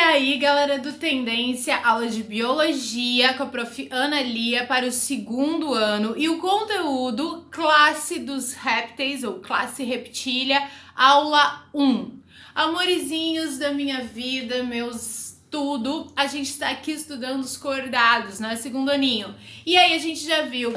aí, galera do Tendência, aula de Biologia com a Prof. Ana Lia para o segundo ano e o conteúdo Classe dos Répteis ou Classe Reptília, aula 1. Amorizinhos da minha vida, meus tudo, a gente está aqui estudando os cordados, né? Segundo aninho. E aí a gente já viu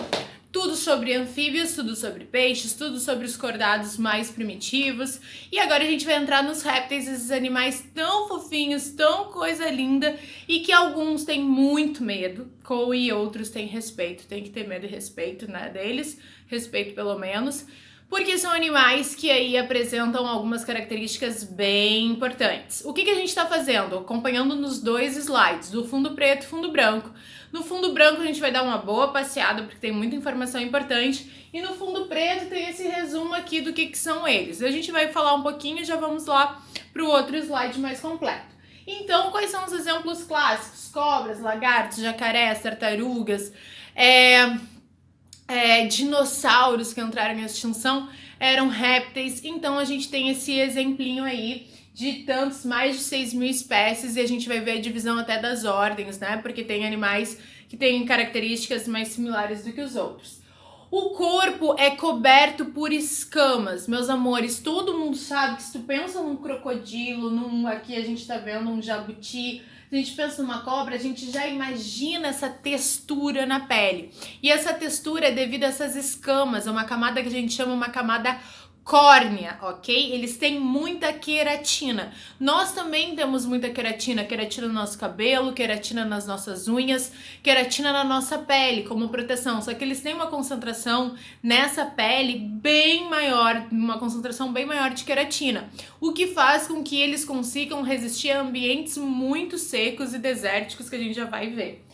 tudo sobre anfíbios, tudo sobre peixes, tudo sobre os cordados mais primitivos. E agora a gente vai entrar nos répteis, esses animais tão fofinhos, tão coisa linda, e que alguns têm muito medo, e outros têm respeito. Tem que ter medo e respeito, né, deles, respeito pelo menos, porque são animais que aí apresentam algumas características bem importantes. O que a gente está fazendo? Acompanhando nos dois slides, do fundo preto e fundo branco. No fundo branco a gente vai dar uma boa passeada, porque tem muita informação importante, e no fundo preto tem esse resumo aqui do que são eles. A gente vai falar um pouquinho e já vamos lá para o outro slide mais completo. Então, quais são os exemplos clássicos? Cobras, lagartos, jacarés, tartarugas, dinossauros que entraram em extinção, eram répteis. Então a gente tem esse exemplinho aí de tantos, mais de 6.000 espécies, e a gente vai ver a divisão até das ordens, né? Porque tem animais que têm características mais similares do que os outros. O corpo é coberto por escamas, meus amores. Todo mundo sabe que se tu pensa num crocodilo, aqui a gente tá vendo um jabuti, a gente pensa numa cobra, a gente já imagina essa textura na pele. E essa textura é devido a essas escamas, é uma camada que a gente chama uma camada córnea, ok? Eles têm muita queratina. Nós também temos muita queratina no nosso cabelo, queratina nas nossas unhas, queratina na nossa pele como proteção. Só que eles têm uma concentração nessa pele bem maior, uma concentração bem maior de queratina, o que faz com que eles consigam resistir a ambientes muito secos e desérticos que a gente já vai ver.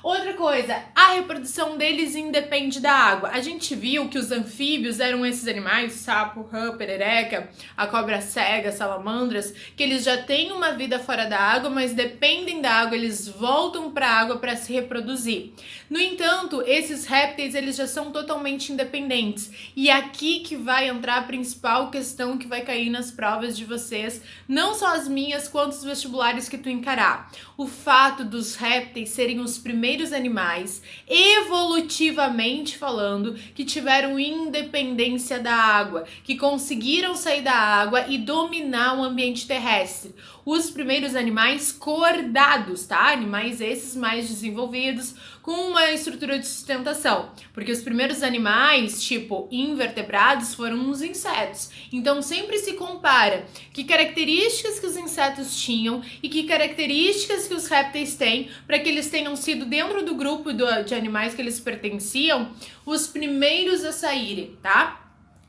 Outra coisa, a reprodução deles independe da água. A gente viu que os anfíbios eram esses animais, sapo, rã, perereca, a cobra cega, salamandras, que eles já têm uma vida fora da água, mas dependem da água, eles voltam para a água para se reproduzir. No entanto, esses répteis, eles já são totalmente independentes. E aqui que vai entrar a principal questão que vai cair nas provas de vocês, não só as minhas, quanto os vestibulares que tu encarar. O fato dos répteis serem os primeiros animais, evolutivamente falando, que tiveram independência da água, que conseguiram sair da água e dominar o ambiente terrestre. Os primeiros animais cordados, tá? Animais esses mais desenvolvidos, com uma estrutura de sustentação. Porque os primeiros animais, tipo invertebrados, foram os insetos. Então sempre se compara que características que os insetos tinham e que características que os répteis têm, para que eles tenham sido, dentro do grupo de animais que eles pertenciam, os primeiros a saírem, tá?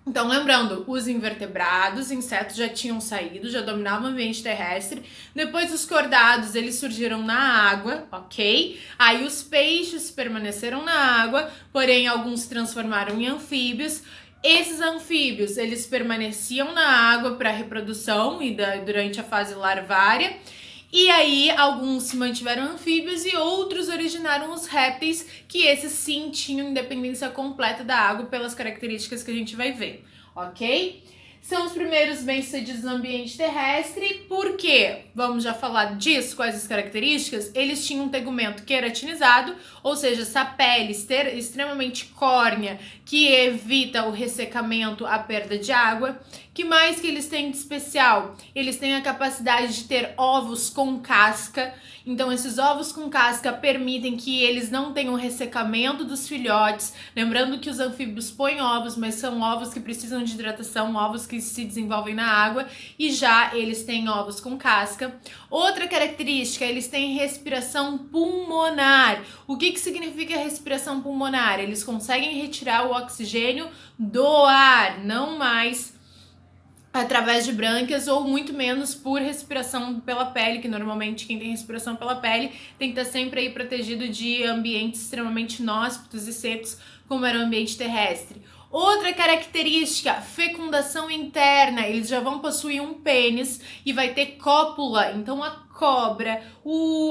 Então, lembrando, os invertebrados, insetos já tinham saído, já dominavam o ambiente terrestre. Depois os cordados, eles surgiram na água, ok? Aí os peixes permaneceram na água, porém alguns se transformaram em anfíbios. Esses anfíbios, eles permaneciam na água para reprodução e durante a fase larvária. E aí, alguns se mantiveram anfíbios e outros originaram os répteis, que esses sim tinham independência completa da água pelas características que a gente vai ver, ok? São os primeiros bem-sucedidos no ambiente terrestre, porque, vamos já falar disso, quais as características, eles tinham um tegumento queratinizado, ou seja, essa pele extremamente córnea, que evita o ressecamento, a perda de água. Que mais que eles têm de especial? Eles têm a capacidade de ter ovos com casca, então esses ovos com casca permitem que eles não tenham ressecamento dos filhotes, lembrando que os anfíbios põem ovos, mas são ovos que precisam de hidratação, ovos que se desenvolvem na água, e já eles têm ovos com casca. Outra característica, eles têm respiração pulmonar. O que significa respiração pulmonar? Eles conseguem retirar o oxigênio do ar, não mais através de brânquias ou muito menos por respiração pela pele, que normalmente quem tem respiração pela pele tem que estar sempre aí protegido de ambientes extremamente inóspitos e secos, como era o ambiente terrestre. Outra característica, fecundação interna, eles já vão possuir um pênis e vai ter cópula, então a cobra,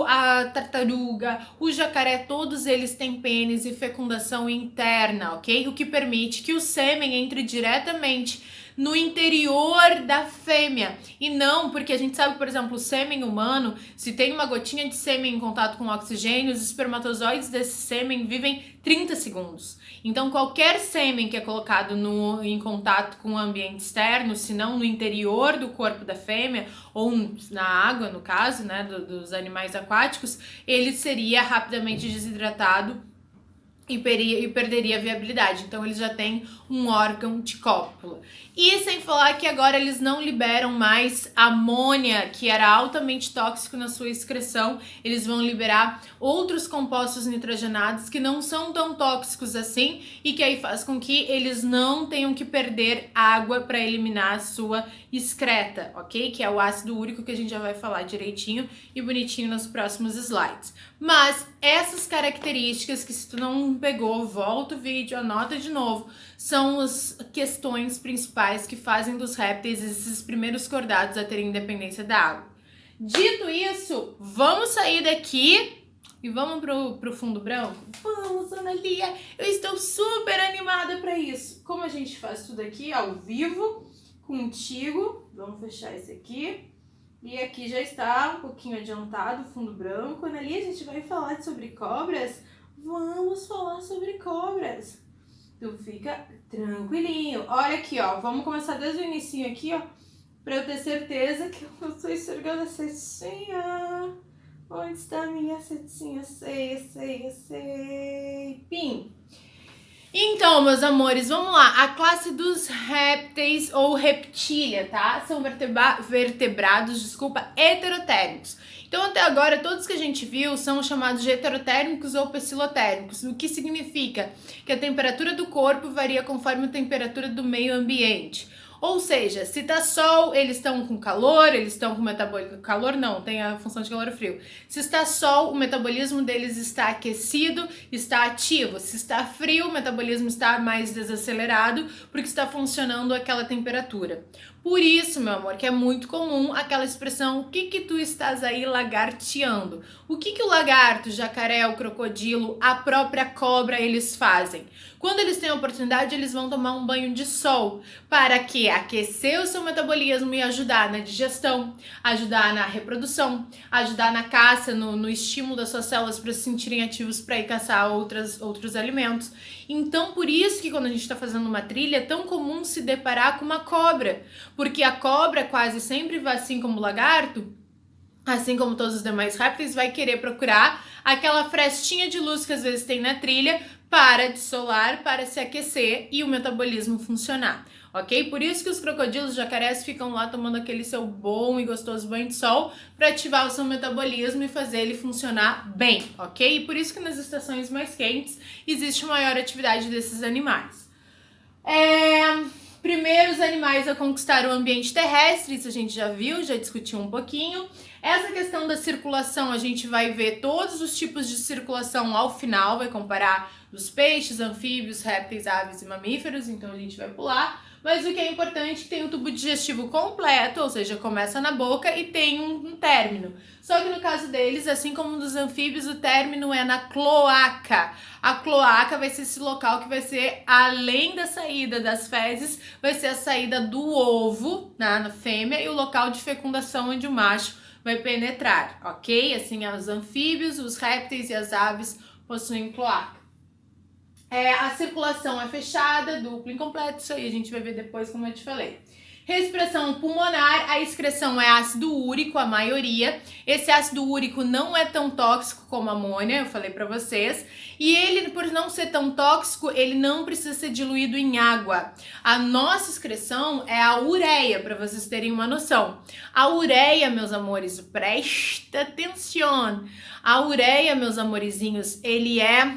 a tartaruga, o jacaré, todos eles têm pênis e fecundação interna, ok? O que permite que o sêmen entre diretamente no interior da fêmea. E não, porque a gente sabe, por exemplo, o sêmen humano, se tem uma gotinha de sêmen em contato com o oxigênio, os espermatozoides desse sêmen vivem 30 segundos. Então, qualquer sêmen que é colocado em contato com o ambiente externo, se não no interior do corpo da fêmea, ou na água, no caso, né, dos animais aquáticos, ele seria rapidamente desidratado e perderia a viabilidade. Então eles já têm um órgão de cópula. E sem falar que agora eles não liberam mais amônia, que era altamente tóxico na sua excreção. Eles vão liberar outros compostos nitrogenados que não são tão tóxicos assim e que aí faz com que eles não tenham que perder água para eliminar a sua excreta, ok? Que é o ácido úrico, que a gente já vai falar direitinho e bonitinho nos próximos slides. Mas essas características que, se tu não pegou, volta o vídeo, anota de novo, são as questões principais que fazem dos répteis esses primeiros cordados a terem independência da água. Dito isso, vamos sair daqui e vamos pro fundo branco? Vamos, Ana Lia! Eu estou super animada para isso. Como a gente faz tudo aqui ao vivo, contigo, vamos fechar esse aqui. E aqui já está um pouquinho adiantado o fundo branco. Ana Lia, a gente vai falar sobre cobras? Vamos falar sobre cobras. Tu fica tranquilinho. Olha aqui, ó. Vamos começar desde o inicinho aqui, ó. Pra eu ter certeza que eu estou enxergando a setinha. Onde está a minha setinha? Sei. Pim. Então, meus amores, vamos lá. A classe dos répteis ou reptília, tá? São vertebrados, heterotérmicos. Então, até agora, todos que a gente viu são chamados de heterotérmicos ou psilotérmicos, o que significa que a temperatura do corpo varia conforme a temperatura do meio ambiente. Ou seja, se tá sol, eles estão com calor, eles estão com metabolismo... Calor não, tem a função de calor e frio. Se está sol, o metabolismo deles está aquecido, está ativo. Se está frio, o metabolismo está mais desacelerado, porque está funcionando aquela temperatura. Por isso, meu amor, que é muito comum aquela expressão, o que tu estás aí lagarteando? O que o lagarto, o jacaré, o crocodilo, a própria cobra, eles fazem? Quando eles têm a oportunidade, eles vão tomar um banho de sol, para que aquecer o seu metabolismo e ajudar na digestão, ajudar na reprodução, ajudar na caça, no estímulo das suas células para se sentirem ativos para ir caçar outros alimentos. Então, por isso que quando a gente está fazendo uma trilha, é tão comum se deparar com uma cobra, porque a cobra quase sempre vai, assim como o lagarto, assim como todos os demais répteis, vai querer procurar aquela frestinha de luz que às vezes tem na trilha para dissolar, para se aquecer e o metabolismo funcionar, ok? Por isso que os crocodilos, jacarés ficam lá tomando aquele seu bom e gostoso banho de sol para ativar o seu metabolismo e fazer ele funcionar bem, ok? E por isso que nas estações mais quentes existe maior atividade desses animais. Primeiros animais a conquistar o ambiente terrestre, isso a gente já viu, já discutiu um pouquinho. Essa questão da circulação, a gente vai ver todos os tipos de circulação ao final, vai comparar os peixes, anfíbios, répteis, aves e mamíferos, então a gente vai pular. Mas o que é importante é que tem o tubo digestivo completo, ou seja, começa na boca e tem um término. Só que no caso deles, assim como nos anfíbios, o término é na cloaca. A cloaca vai ser esse local que vai ser, além da saída das fezes, vai ser a saída do ovo, né, na fêmea, e o local de fecundação onde o macho vai penetrar, ok? Assim, os anfíbios, os répteis e as aves possuem cloaca. A circulação é fechada, duplo incompleto, isso aí a gente vai ver depois, como eu te falei. Respiração pulmonar, a excreção é ácido úrico, a maioria. Esse ácido úrico não é tão tóxico como a amônia, eu falei pra vocês. E ele, por não ser tão tóxico, ele não precisa ser diluído em água. A nossa excreção é a ureia, para vocês terem uma noção. A ureia, meus amores, presta atenção. A ureia, meus amorizinhos, ele é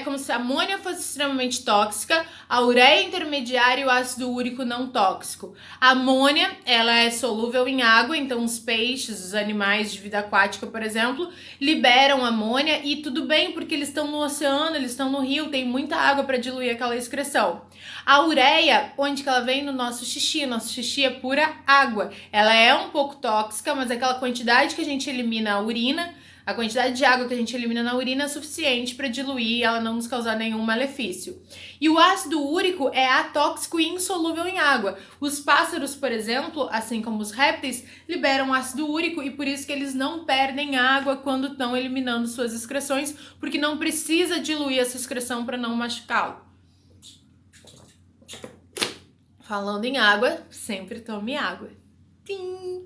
como se a amônia fosse extremamente tóxica, a ureia intermediária e o ácido úrico não tóxico. A amônia, ela é solúvel em água, então os peixes, os animais de vida aquática, por exemplo, liberam amônia e tudo bem, porque eles estão no oceano, eles estão no rio, tem muita água para diluir aquela excreção. A ureia, onde que ela vem? No nosso xixi é pura água. Ela é um pouco tóxica, mas aquela quantidade que a gente elimina a urina, A quantidade de água que a gente elimina na urina é suficiente para diluir e ela não nos causar nenhum malefício. E o ácido úrico é atóxico e insolúvel em água. Os pássaros, por exemplo, assim como os répteis, liberam ácido úrico e por isso que eles não perdem água quando estão eliminando suas excreções, porque não precisa diluir essa excreção para não machucá-lo. Falando em água, sempre tome água. Tim!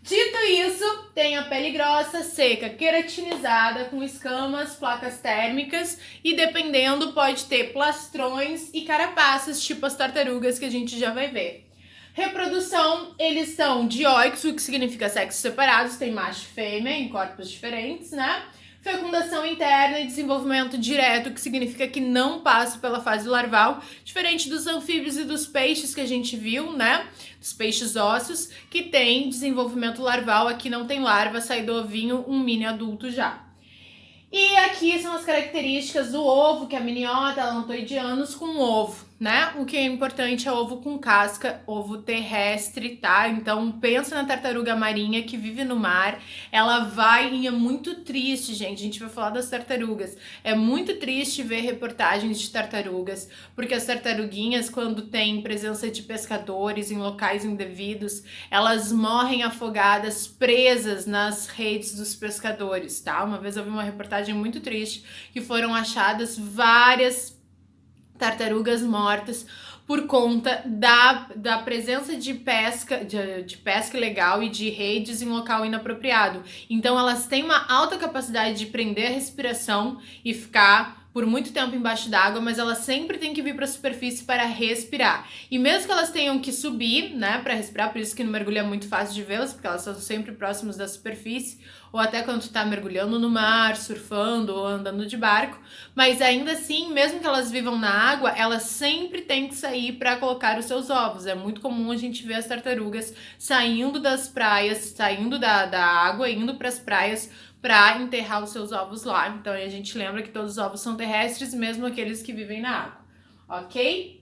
Dito isso, tem a pele grossa, seca, queratinizada, com escamas, placas térmicas e dependendo pode ter plastrões e carapaças, tipo as tartarugas que a gente já vai ver. Reprodução, eles são dioicos, o que significa sexos separados, tem macho e fêmea em corpos diferentes, né? Fecundação interna e desenvolvimento direto, que significa que não passa pela fase larval, diferente dos anfíbios e dos peixes que a gente viu, né? Dos peixes ósseos, que tem desenvolvimento larval, aqui não tem larva, sai do ovinho um mini adulto já. E aqui são as características do ovo, que é a miniota, Allantoidianus com ovo, né? O que é importante é ovo com casca, ovo terrestre, tá? Então pensa na tartaruga marinha que vive no mar, ela vai e é muito triste, gente, a gente vai falar das tartarugas. É muito triste ver reportagens de tartarugas, porque as tartaruguinhas, quando tem presença de pescadores em locais indevidos, elas morrem afogadas, presas nas redes dos pescadores, tá? Uma vez eu vi uma reportagem muito triste que foram achadas várias tartarugas mortas por conta da presença de pesca, de pesca ilegal e de redes em local inapropriado. Então elas têm uma alta capacidade de prender a respiração e ficar por muito tempo embaixo d'água, mas elas sempre têm que vir para a superfície para respirar. E mesmo que elas tenham que subir, né, para respirar, por isso que no mergulho é muito fácil de vê-las, porque elas estão sempre próximas da superfície, ou até quando tu tá mergulhando no mar, surfando ou andando de barco, mas ainda assim, mesmo que elas vivam na água, elas sempre têm que sair para colocar os seus ovos. É muito comum a gente ver as tartarugas saindo das praias, saindo da água, indo para as praias para enterrar os seus ovos lá. Então a gente lembra que todos os ovos são terrestres, mesmo aqueles que vivem na água, ok?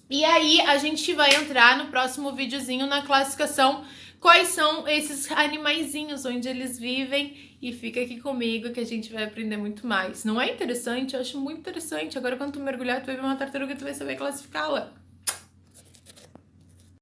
E aí a gente vai entrar no próximo videozinho na classificação quais são esses animaizinhos, onde eles vivem, e fica aqui comigo que a gente vai aprender muito mais. Não é interessante? Eu acho muito interessante. Agora quando tu mergulhar, tu vai ver uma tartaruga e tu vai saber classificá-la.